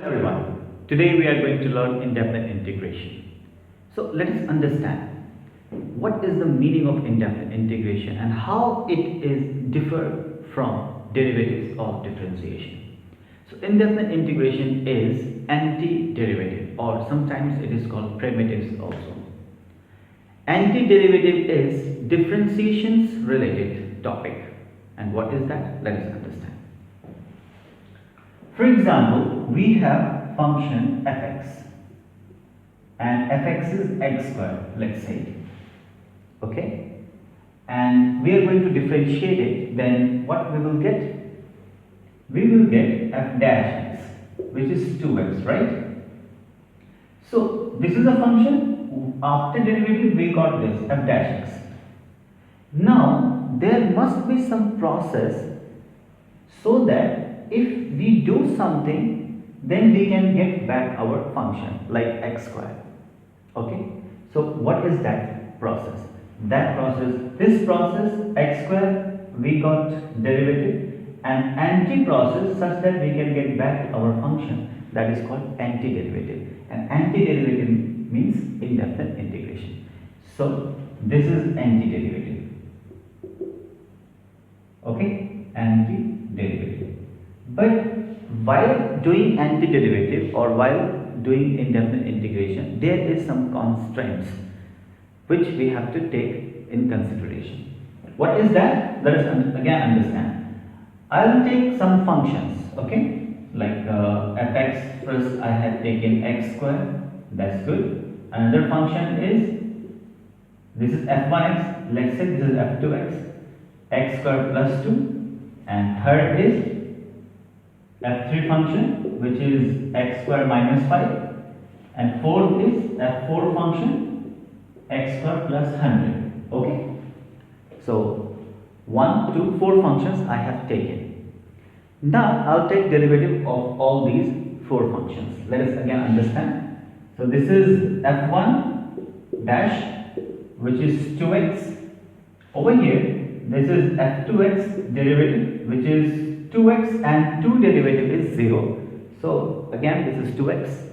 Everyone, today we are going to learn indefinite integration. So let us understand what is the meaning of indefinite integration and how it is differ from derivatives of differentiation. So indefinite integration is anti-derivative, or sometimes it is called primitives also. Anti-derivative is differentiations related topic. And what is that? Let us understand. For example, we have function fx and fx is x squared, let's say, okay, and we are going to differentiate it. Then what we will get? We will get f dash x, which is 2x, right? So this is a function. After derivative we got this f dash x. Now there must be some process so that if we do something, then we can get back our function like x squared. Okay, so what is that process? This process x squared, we got derivative, and anti-process such that we can get back our function, that is called anti-derivative. And anti-derivative means indefinite integration. So this is anti-derivative. Okay, anti-derivative. But while doing antiderivative or while doing indefinite integration, there is some constraints which we have to take in consideration. What is that? Let us again understand. I will take some functions, okay, like fx. First I have taken x square, that's good. Another function is, this is f1x, let's say this is f2x, x square plus 2, and third is f3 function, which is x square minus 5, and fourth is f4 function, x square plus 100. Okay, so 1, 2, 4 functions I have taken. Now I'll take derivative of all these 4 functions. Let us again understand. So this is f1 dash, which is 2x. Over here, this is f2x derivative, which is 2x, and 2 derivative is 0. So again this is 2x.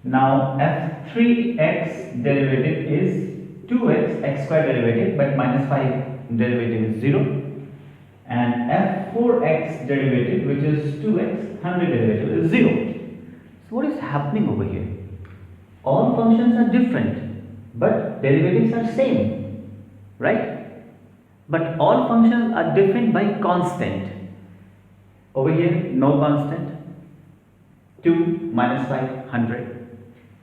Now f3x derivative is 2x, x square derivative, but minus 5 derivative is 0. And f4x derivative, which is 2x, 100 derivative is 0. So what is happening over here? All functions are different, but derivatives are same, right? But all functions are different by constant. Over here, no constant. 2 minus 5, 100.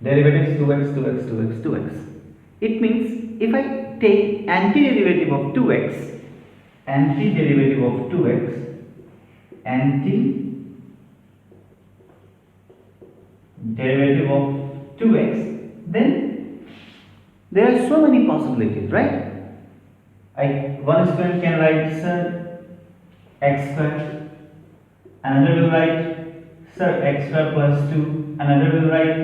Derivatives 2x, 2x, 2x, 2x. It means if I take antiderivative of 2x, antiderivative of 2x, antiderivative of 2x, then there are so many possibilities, right? One student can write, sir, x square. Another will write, sir, x square plus 2. Another will write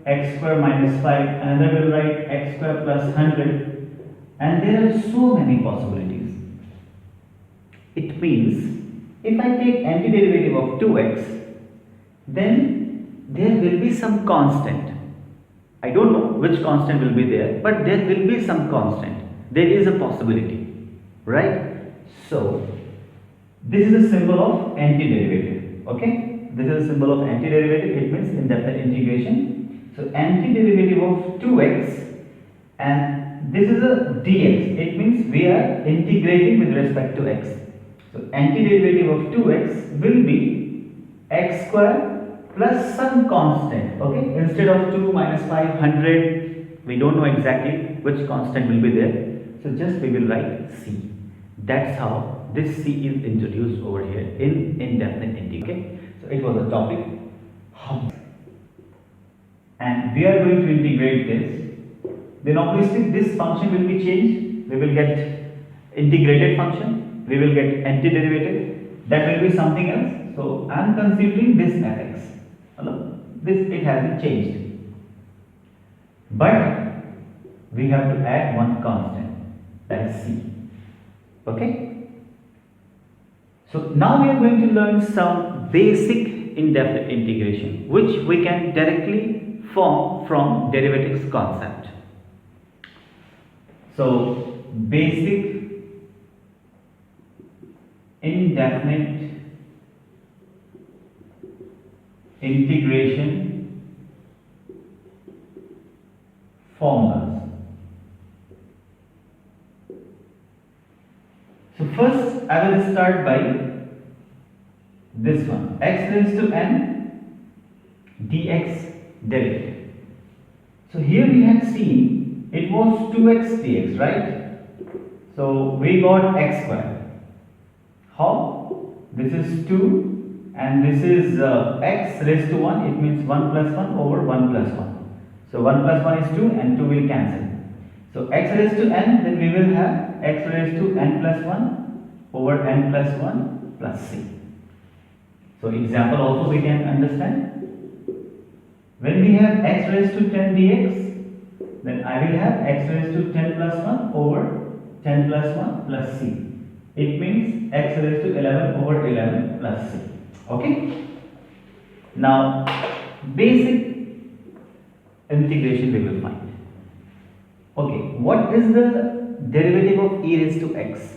x square minus 5. Another will write x square plus 100. And there are so many possibilities. It means if I take antiderivative of 2x, then there will be some constant. I don't know which constant will be there, but there will be some constant. There is a possibility, right? So this is a symbol of antiderivative. Okay, this is a symbol of antiderivative. It means indefinite integration. So antiderivative of 2x, and this is a dx. It means we are integrating with respect to x. So antiderivative of 2x will be x square plus some constant. Okay, instead of 2 minus 5, 100, we don't know exactly which constant will be there. So just we will write c. That's how this c is introduced over here in indefinite integration. Okay? So it was a topic, and we are going to integrate this. Then obviously this function will be changed. We will get integrated function. We will get antiderivative. That will be something else. So I am considering this fx. Hello? This it has been changed, but we have to add one constant, that is c. Okay? So now we are going to learn some basic indefinite integration, which we can directly form from derivatives concept. So basic indefinite integration formulas. So first I will start by this one, x raised to n dx derivative. So here we had seen it was 2x dx, right? So we got x square. How? This is 2 and this is x raised to 1, it means 1 plus 1 over 1 plus 1. So 1 plus 1 is 2 and 2 will cancel. So x raised to n, then we will have x raised to n plus 1 over n plus 1 plus c. So example also we can understand. When we have x raised to 10 dx, then I will have x raised to 10 plus 1 over 10 plus 1 plus c. It means x raised to 11 over 11 plus c. Okay? Now basic integration we will find. Okay, what is the derivative of e raised to x?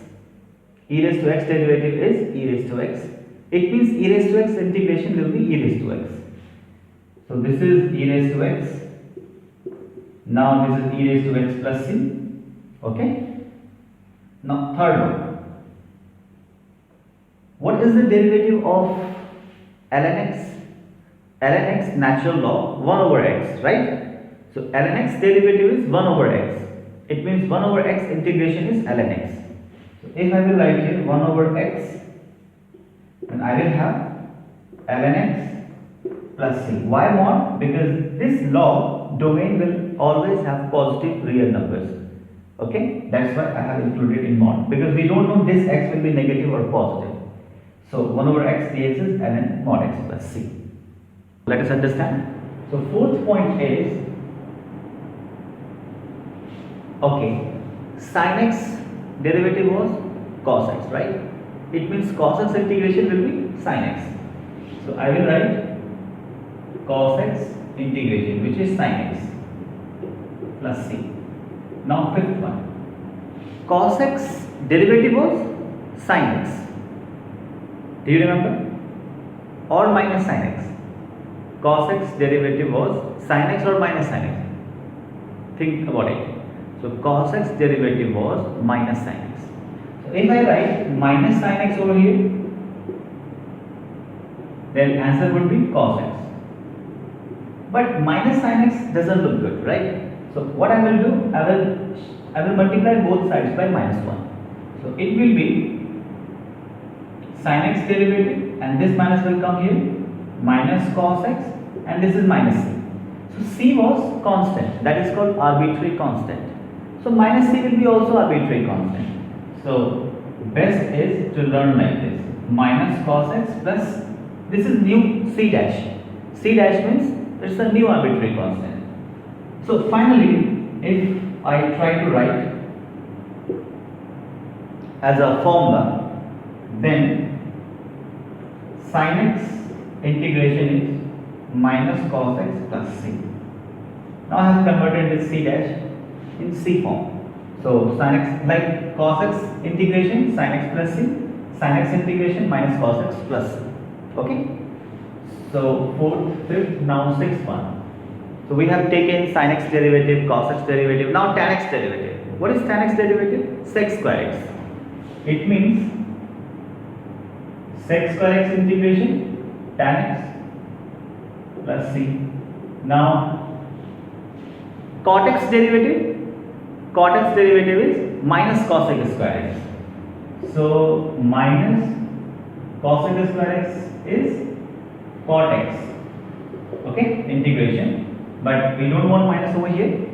E raised to x derivative is e raised to x. It means e raised to x integration will be e raised to x. So this is e raised to x. Now this is e raised to x plus c. Okay. Now third one. What is the derivative of ln x? Ln x natural log 1 over x, right? So ln x derivative is 1 over x. It means 1 over x integration is ln x. So if I will write here 1 over x, then I will have ln x plus c. Why mod? Because this log domain will always have positive real numbers. Okay, that's why I have included in mod, because we don't know this x will be negative or positive. So 1 over x dx is ln mod x plus c. Let us understand. So fourth point is, okay, sin x derivative was cos x, right? It means cos x integration will be sin x. So I will write cos x integration, which is sin x plus c. Now fifth one, cos x derivative was sin x. Do you remember? Or minus sin x. Cos x derivative was sin x or minus sin x. Think about it. So cos x derivative was minus sin x. So if I write minus sin x over here, then answer would be cos x. But minus sin x doesn't look good, right? So what I will do, I will multiply both sides by minus 1. So it will be sin x derivative, and this minus will come here, minus cos x, and this is minus c. So c was constant, that is called arbitrary constant. So minus c will be also arbitrary constant. So best is to learn like this, minus cos x plus, this is new c dash. C dash means it's a new arbitrary constant. So finally, if I try to write as a formula, then sin x integration is minus cos x plus c. Now I have converted this c dash in c form. So sin x, like cos x integration sin x plus c, sin x integration minus cos x plus c. Okay. So fourth, fifth, now sixth one. So we have taken sin x derivative, cos x derivative, now tan x derivative. What is tan x derivative? Sec square x. It means sec square x integration tan x plus c. Now cot x derivative is minus cos x square x. So minus cos x square x is cot x. Okay, integration. But we don't want minus over here.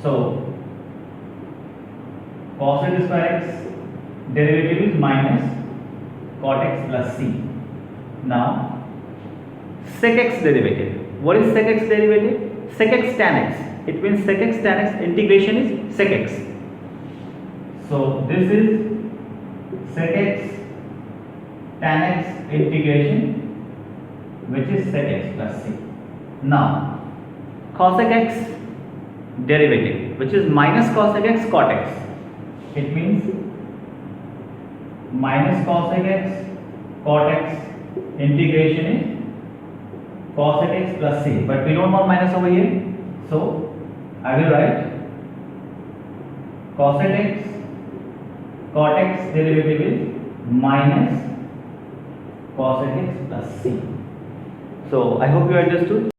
So cos x square x derivative is minus cot x plus c. Now sec x derivative. What is sec x derivative? Sec x tan x. It means sec x tan x integration is sec x. So this is sec x tan x integration which is sec x plus c. Now, cosec x derivative, which is minus cosec x cot x. It means minus cosec x cot x integration is cosec x plus c, but we don't want minus over here, so I will write cosec x cot x derivative is minus cosec x plus c. So I hope you understood.